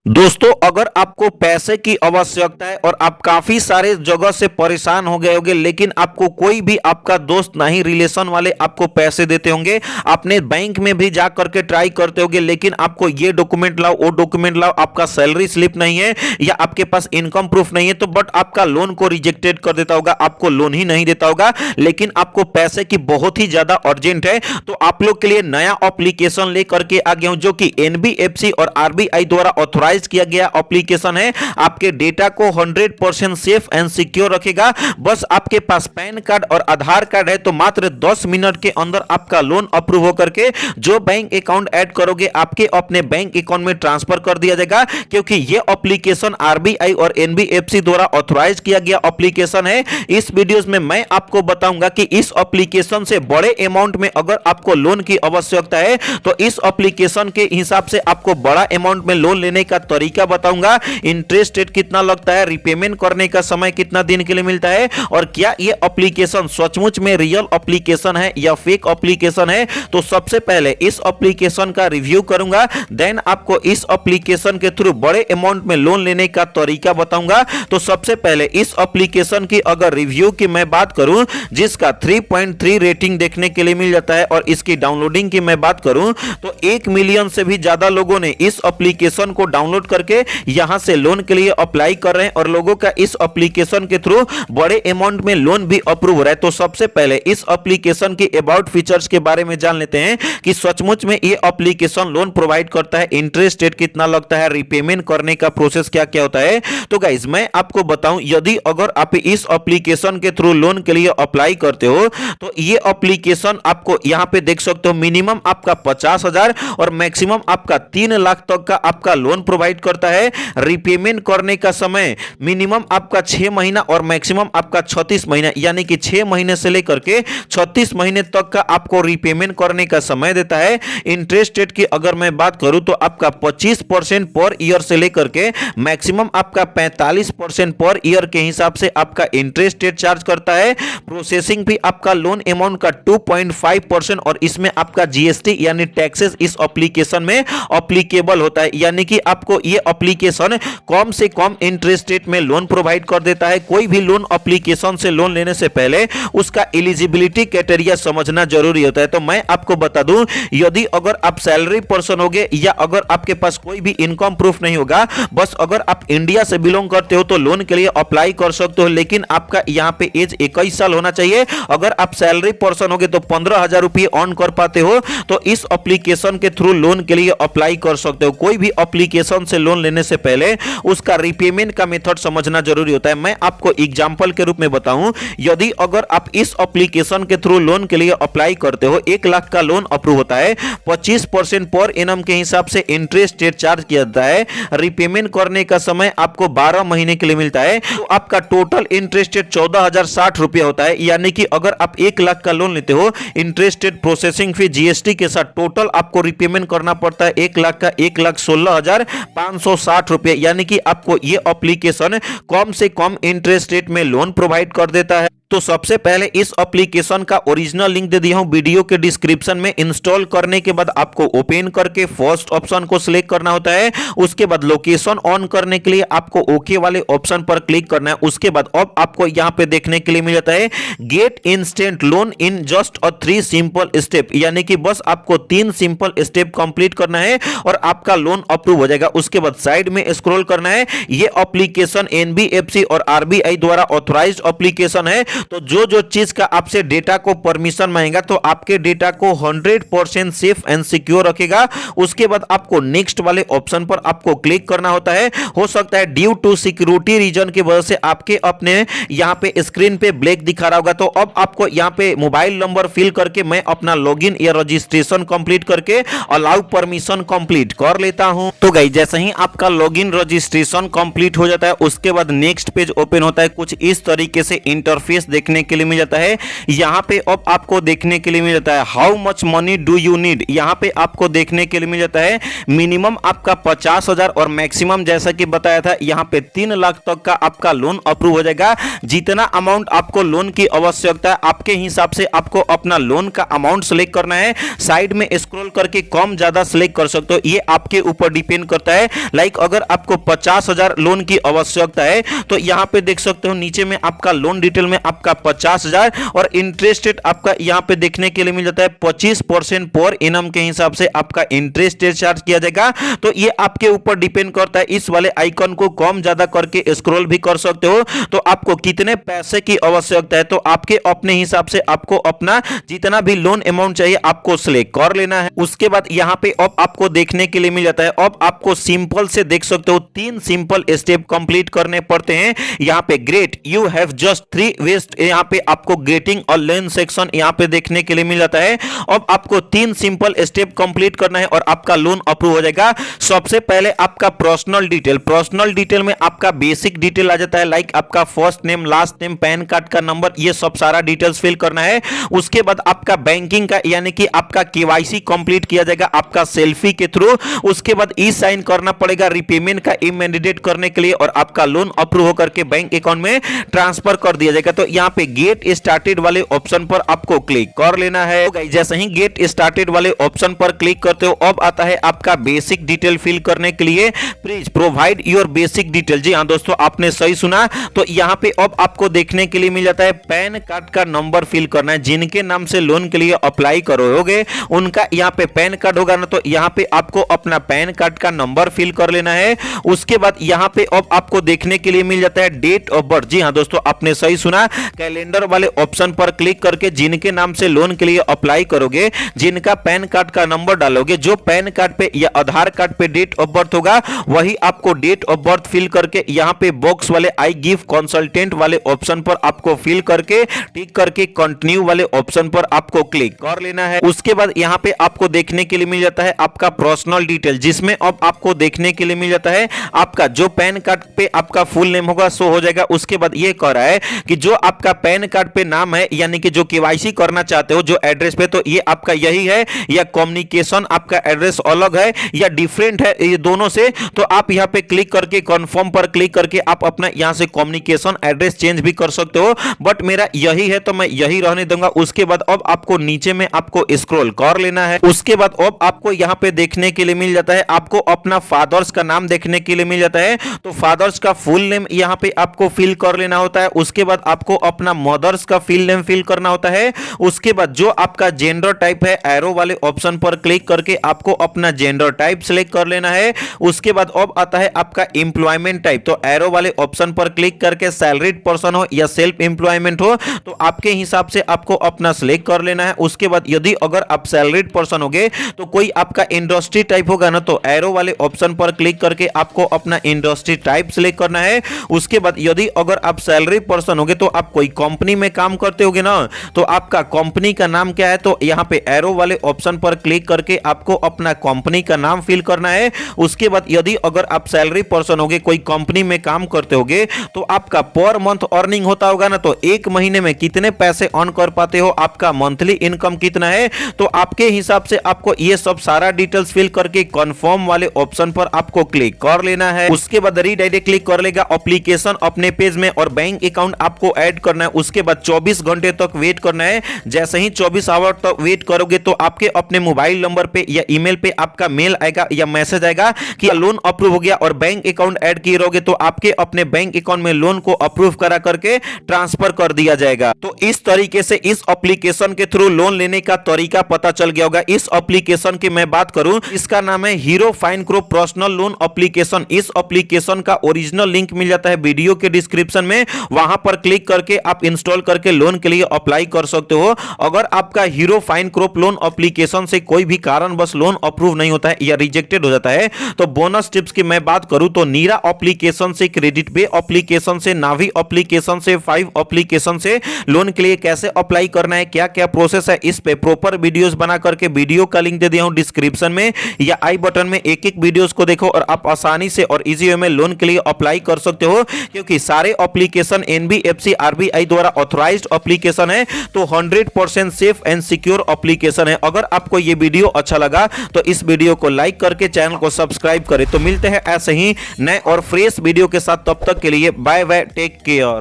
दोस्तों, अगर आपको पैसे की आवश्यकता है और आप काफी सारे जगह से परेशान हो गए होंगे, लेकिन आपको कोई भी आपका दोस्त नहीं, रिलेशन वाले आपको पैसे देते होंगे, आपने बैंक में भी जा करके ट्राई करते होंगे, लेकिन आपको ये डॉक्यूमेंट लाओ, वो डॉक्यूमेंट लाओ, आपका सैलरी स्लिप नहीं है या आपके पास इनकम प्रूफ नहीं है, तो बट आपका लोन को रिजेक्टेड कर देता होगा, आपको लोन ही नहीं देता होगा। लेकिन आपको पैसे की बहुत ही ज्यादा अर्जेंट है, तो आप लोग के लिए नया एप्लीकेशन लेकर के आ गया हूं, जो कि एनबीएफसी और आरबीआई द्वारा ऑथराइज किया गया एप्लीकेशन है। आपके डेटा को 100% सेफ एंड सिक्योर रखेगा। बस आपके पास पैन कार्ड और आधार कार्ड है, तो मात्र 10 मिनट के अंदर आपका लोन अप्रूव होकर के जो बैंक अकाउंट ऐड करोगे आपके अपने बैंक अकाउंट में ट्रांसफर कर दिया जाएगा। क्योंकि यह एप्लीकेशन आरबीआई और एनबीएफसी द्वारा ऑथराइज किया गया एप्लीकेशन है। इस वीडियोस में मैं आपको बताऊंगा कि इस एप्लीकेशन से बड़े अमाउंट में अगर आपको लोन की आवश्यकता है, तो इस एप्लीकेशन के हिसाब से आपको बड़ा अमाउंट में लोन लेने का तरीका बताऊंगा। इंटरेस्ट रेट कितना लगता है, रिपेमेंट करने का समय कितना दिन के लिए मिलता है, और क्या यह एप्लीकेशन सचमुच में रियल एप्लीकेशन है या फेक एप्लीकेशन है। तो सबसे पहले इस एप्लीकेशन का रिव्यू करूंगा, देन आपको इस एप्लीकेशन के थ्रू बड़े अमाउंट में लोन लेने का तरीका बताऊंगा। तो सबसे पहले इस एप्लीकेशन की अगर रिव्यू की मैं बात करूं, जिसका 3.3 रेटिंग देखने के लिए मिल जाता है, और इसकी डाउनलोडिंग की मैं बात करूं तो 1 मिलियन से भी ज्यादा लोगों ने इस एप्लीकेशन को डाउनलोड करके यहां से लोन के लिए अप्लाई कर रहे हैं, और लोगों का इस एप्लीकेशन के थ्रू बड़े अमाउंट में लोन भी अप्रूव हो रहा है। तो सबसे पहले इस एप्लीकेशन की अबाउट फीचर्स के बारे में जान लेते हैं कि सचमुच में ये एप्लीकेशन लोन प्रोवाइड करता है, इंटरेस्ट रेट कितना लगता है, रिपेमेंट करने का प्रोसेस क्या क्या होता है। तो गाइस, मैं आपको बताऊं, यदि अगर आप इस एप्लीकेशन के थ्रू लोन के लिए अप्लाई करते हो, तो ये एप्लीकेशन आपको यहां पे देख सकते हो, मिनिमम आपका 50,000 और मैक्सिमम आपका 3 लाख तक का आपका लोन प्रोवाइड करता है। रिपेमेंट करने का समय मिनिमम आपका 6 महीना और मैक्सिमम आपका 36 महीना, यानी कि 6 महीने से लेकर के 36 महीने तक का आपको रिपेमेंट करने का समय देता है। इंटरेस्ट रेट की अगर मैं बात करूं तो आपका 25% पर ईयर से लेकर के मैक्सिमम आपका 45% पर ईयर के हिसाब से आपका इंटरेस्ट रेट चार्ज करता है। प्रोसेसिंग भी आपका लोन अमाउंट का 2.5%, और इसमें आपका जीएसटी यानी टैक्सेस इस एप्लीकेशन में एप्लीकेबल होता है, यानी कि आपको ये एप्लीकेशन कम से कम इंटरेस्ट रेट में लोन प्रोवाइड कर देता है। कोई भी लोन एप्लीकेशन से लोन लेने से पहले उसका एलिजिबिलिटी क्राइटेरिया समझना जरूरी होता है। तो मैं आपको बता दूं, यदि अगर आप सैलरी पर्सन होगे या अगर आपके पास कोई भी इनकम प्रूफ नहीं होगा, बस अगर आप इंडिया से बिलोंग करते हो तो लोन के लिए अप्लाई कर सकते हो, लेकिन आपका यहां पे एज 21 साल होना चाहिए। अगर आप सैलरी पर्सन होगे तो 15,000 रुपये अर्न कर पाते हो, तो इस एप्लीकेशन के थ्रू लोन के लिए अप्लाई कर सकते हो। कोई भी एप्लीकेशन से लोन लेने से पहले उसका रिपेमेंट का मेथड समझना जरूरी होता है। मैं आपको एग्जांपल के रूप में बताऊं, यदि अगर आप इस एप्लीकेशन के थ्रू लोन के लिए अप्लाई करते हो, 1 लाख का लोन अप्रूव होता है, 25% पर एनम के हिसाब से इंटरेस्ट रेट चार्ज किया जाता है, रिपेमेंट करने का समय आपको 12 महीने के लिए मिलता है, तो आपका टोटल इंटरेस्ट रेट 14,060 रुपया होता है। यानी कि अगर आप 1 लाख का लोन लेते हो, interest rate, processing fee, GST के साथ टोटल आपको रिपेमेंट करना पड़ता है 1 लाख का 1,16,560 रुपये, यानी कि आपको ये एप्लीकेशन कम से कम इंटरेस्ट रेट में लोन प्रोवाइड कर देता है। तो सबसे पहले इस एप्लीकेशन का ओरिजिनल लिंक दे दिया हूं वीडियो के डिस्क्रिप्शन में। इंस्टॉल करने के बाद आपको ओपन करके फर्स्ट ऑप्शन को सिलेक्ट करना होता है। उसके बाद लोकेशन ऑन करने के लिए आपको ओके वाले ऑप्शन पर क्लिक करना है। उसके बाद अब आपको यहां पे देखने के लिए मिल जाता है get instant loan in just 3 simple step, यानी कि बस आपको 3 सिंपल स्टेप कंप्लीट करना है और आपका लोन अप्रूव हो जाएगा। उसके बाद साइड में स्क्रॉल करना है। ये एप्लीकेशन एनबीएफसी और आरबीआई द्वारा ऑथराइज्ड एप्लीकेशन है, तो जो चीज का आपसे डेटा को परमिशन मांगेगा, तो आपके डेटा को 100% सेफ एंड सिक्योर रखेगा। उसके बाद आपको नेक्स्ट वाले ऑप्शन पर आपको क्लिक करना होता है। हो सकता है ड्यू टू सिक्योरिटी रीजन की वजह से आपके अपने यहां पे स्क्रीन पे ब्लैक दिखा रहा होगा, तो अब आपको यहां पे मोबाइल नंबर फिल करके मैं अपना लॉगिन या रजिस्ट्रेशन कंप्लीट करके अलाउ परमिशन कंप्लीट कर लेता हूं। तो गाइस, जैसे ही आपका लॉगिन रजिस्ट्रेशन कंप्लीट हो जाता है, उसके बाद नेक्स्ट पेज ओपन होता है। कुछ इस तरीके से इंटरफेस इंटरफेस देखने के लिए मिल जाता है। यहाँ पे अब आपको देखने के लिए मिल जाता है how much money do you need, यहाँ पे आपको देखने के लिए मिल जाता है मिनिमम आपका 50,000 और मैक्सिमम जैसा कि बताया था यहाँ पे 3 लाख तक का आपका लोन अप्रूव हो जाएगा। जितना अमाउंट आपको लोन की आवश्यकता है आपके हिसाब से आपको अपना लोन का अमाउंट सेलेक्ट करना है। साइड में स्क्रॉल करके कम ज्यादा सेलेक्ट कर सकते हो, ये आपके ऊपर डिपेंड करता है। लाइक अगर आपको 50,000 लोन की आवश्यकता है तो यहाँ पे देख सकते हो नीचे में आपका लोन डिटेल में आपका 50,000 और इंटरेस्ट रेट आपका यहाँ पे देखने के लिए मिल जाता है 25% पर एनम के हिसाब से आपका इंटरेस्ट रेट चार्ज किया जाएगा। तो ये आपके ऊपर डिपेंड करता है। इस वाले आइकन को कम ज्यादा करके स्क्रॉल भी कर सकते हो। तो आपको कितने पैसे की आवश्यकता है तो आपके अपने हिसाब से आपको अपना जितना भी लोन अमाउंट चाहिए आपको सिलेक्ट कर लेना है। उसके बाद यहाँ पे अब आपको देखने के लिए मिल जाता है अब आपको सिंपल से देख सकते हो 3 सिंपल स्टेप कंप्लीट करने पड़ते हैं। यहाँ पे great you have just 3 west, यहाँ पे आपको ग्रेटिंग और लर्न सेक्शन यहाँ पे देखने के लिए मिल जाता है। अब आपको 3 सिंपल स्टेप कंप्लीट करना है और आपका लोन अप्रूव हो जाएगा। सबसे पहले आपका पर्सनल डिटेल में आपका बेसिक डिटेल आ जाता है, लाइक आपका first name, last name, pan card का नंबर, ये सब सारा डिटेल्स फिल करना है। उसके बाद आपका बैंकिंग का यानी कि आपका केवाईसी कंप्लीट किया जाएगा आपका सेल्फी के थ्रू। उसके बाद ई साइन करना पड़ेगा रिपेमेंट का इमीडिएट करने के लिए और आपका लोन अप्रूव होकर के बैंक अकाउंट में ट्रांसफर कर दिया जाएगा। तो यहाँ पे गेट स्टार्टेड वाले ऑप्शन पर आपको क्लिक कर लेना है। जैसे ही गेट स्टार्टेड वाले ऑप्शन पर क्लिक करते हो अब आता है आपका बेसिक डिटेल फिल करने के लिए please provide your basic detail. जी हाँ दोस्तों, आपने सही सुना। तो यहाँ पे अब आपको देखने के लिए मिल जाता है पैन कार्ड का नंबर फिल करना है। जिनके नाम से लोन के लिए अप्लाई करोगे उनका यहाँ पे पैन कार्ड होगा ना, तो यहाँ पे आपको अपना पैन कार्ड का नंबर फिल कर लेना है। उसके बाद यहाँ पे अब आपको देखने के लिए मिल जाता है डेट ऑफ बर्थ। जी हाँ दोस्तों, आपने सही सुना। कैलेंडर वाले ऑप्शन पर क्लिक करके जिनके नाम से लोन के लिए अप्लाई करोगे, जिनका पैन कार्ड का नंबर डालोगे, जो पैन कार्ड पे या आधार कार्ड पे डेट ऑफ बर्थ होगा वही आपको डेट ऑफ बर्थ फिल करके यहाँ पे बॉक्स वाले आई गिव कंसल्टेंट वाले ऑप्शन पर आपको फिल करके टिक करके कंटिन्यू वाले ऑप्शन पर आपको क्लिक कर लेना है। उसके बाद यहाँ पे आपको देखने के लिए मिल जाता है आपका पर्सनल डिटेल, जिसमें अब आपको देखने के लिए मिल जाता है आपका जो पैन कार्ड पे आपका फुल नेम होगा सो हो जाएगा। उसके बाद ये कह रहा है कि जो आपका पैन कार्ड पे नाम है यानी कि जो केवाईसी करना चाहते हो जो एड्रेस पे, तो ये आपका यही है या कम्युनिकेशन आपका एड्रेस अलग है या डिफरेंट है ये दोनों से। तो आप यहाँ पे क्लिक करके कंफर्म पर क्लिक करके आप अपना यहाँ से कम्युनिकेशन एड्रेस चेंज भी कर सकते हो, बट मेरा यही है तो मैं यही रहने दूंगा। उसके बाद अब आपको नीचे में आपको स्क्रॉल कर लेना है। उसके बाद अब आपको यहाँ पे देखने के लिए मिल जाता है आपको अपना फादर्स का नाम देखने के लिए मिल जाता है। तो फादर्स का फुल नेम यहाँ पे आपको फिल कर लेना होता है। उसके बाद आपको अपना मदर्स का फुल नेम फिल करना होता है। उसके बाद जो आपका जेंडर टाइप है एरो वाले ऑप्शन पर क्लिक करके आपको अपना जेंडर टाइप सिलेक्ट कर लेना है। उसके बाद अब आता है आपका एम्प्लॉयमेंट टाइप, तो एरो वाले ऑप्शन पर क्लिक करके सैलरीड पर्सन हो या सेल्फ एम्प्लॉयमेंट हो तो आपके हिसाब से आपको अपना सिलेक्ट कर लेना है। उसके बाद यदि अगर आप सैलरीड पर्सन होगे तो कोई आपका इंडस्ट्री टाइप होगा ना, तो एरो वाले ऑप्शन पर क्लिक करके आपको अपना इंडस्ट्री टाइप सिलेक्ट करना है। उसके बाद यदि अगर आप सैलरी पर्सन होगे तो आप कोई कंपनी में काम करते होगे ना, तो आपका कंपनी का नाम क्या है, तो यहाँ पे एरो वाले ऑप्शन पर क्लिक करके आपको अपना कंपनी का नाम फिल करना है। उसके बाद यदि अगर आप सैलरी पर्सन होगे कोई कंपनी में काम करते होगे तो आपका पर मंथ अर्निंग होता होगा ना, तो एक महीने में कितने पैसे अर्न कर पाते हो, आपका मंथली इनकम कितना है, तो आपके हिसाब से आपको ये सब सारा डिटेल्स फिल करके कंफर्म वाले ऑप्शन पर आपको क्लिक कर लेना है। उसके बाद रीडायरेक्ट क्लिक कर लेगा एप्लीकेशन अपने पेज में और बैंक अकाउंट आपको ऐड करना है। उसके बाद 24 घंटे तक वेट करना है। जैसे ही 24 आवर तक वेट करोगे तो आपके अपने मोबाइल नंबर पे या ईमेल पे आपका मेल आएगा या मैसेज आएगा कि लोन अप्रूव हो गया और बैंक अकाउंट ऐड किए रहोगे तो आपके अपने बैंक अकाउंट में लोन को अप्रूव करा करके ट्रांसफर कर दिया जाएगा। तो इस तरीके से इस एप्लीकेशन के थ्रू लोन लेने का तरीका पता चल गया होगा। इस एप्लीकेशन की मैं बात करूं, इसका नाम है hero fine grow personal loan application. इस एप्लीकेशन का ओरिजिनल लिंक मिल जाता है वीडियो के डिस्क्रिप्शन में, वहां पर क्लिक करके आप इंस्टॉल करके लोन के लिए अप्लाई कर सकते हो। अगर आपका hero fine crop loan application से कोई भी कारण बस लोन अप्रूव नहीं होता है या रिजेक्टेड हो जाता है तो बोनस टिप्स की मैं बात करूं तो नीरा एप्लीकेशन से, क्रेडिट पे एप्लीकेशन से, नावी एप्लीकेशन से, 5 एप्लीकेशन से लोन के लिए कैसे अप्लाई करना है, क्या क्या प्रोसेस है, इस पे प्रॉपर वीडियोस बना करके वीडियो का लिंक दे दिया हूं डिस्क्रिप्शन में या आई बटन में। एक एक वीडियोस को देखो और आप आसानी से और इजी वे में लोन के लिए अप्लाई कर सकते हो, क्योंकि सारे एप्लीकेशन NBFC आरबीआई द्वारा ऑथराइज्ड एप्लीकेशन है, तो 100% सेफ एंड सिक्योर एप्लीकेशन है। अगर आपको ये वीडियो अच्छा लगा तो इस वीडियो को लाइक करके चैनल को सब्सक्राइब करें। तो मिलते हैं ऐसे ही नए और फ्रेश वीडियो के साथ, तब तक के लिए बाय बाय, टेक केयर।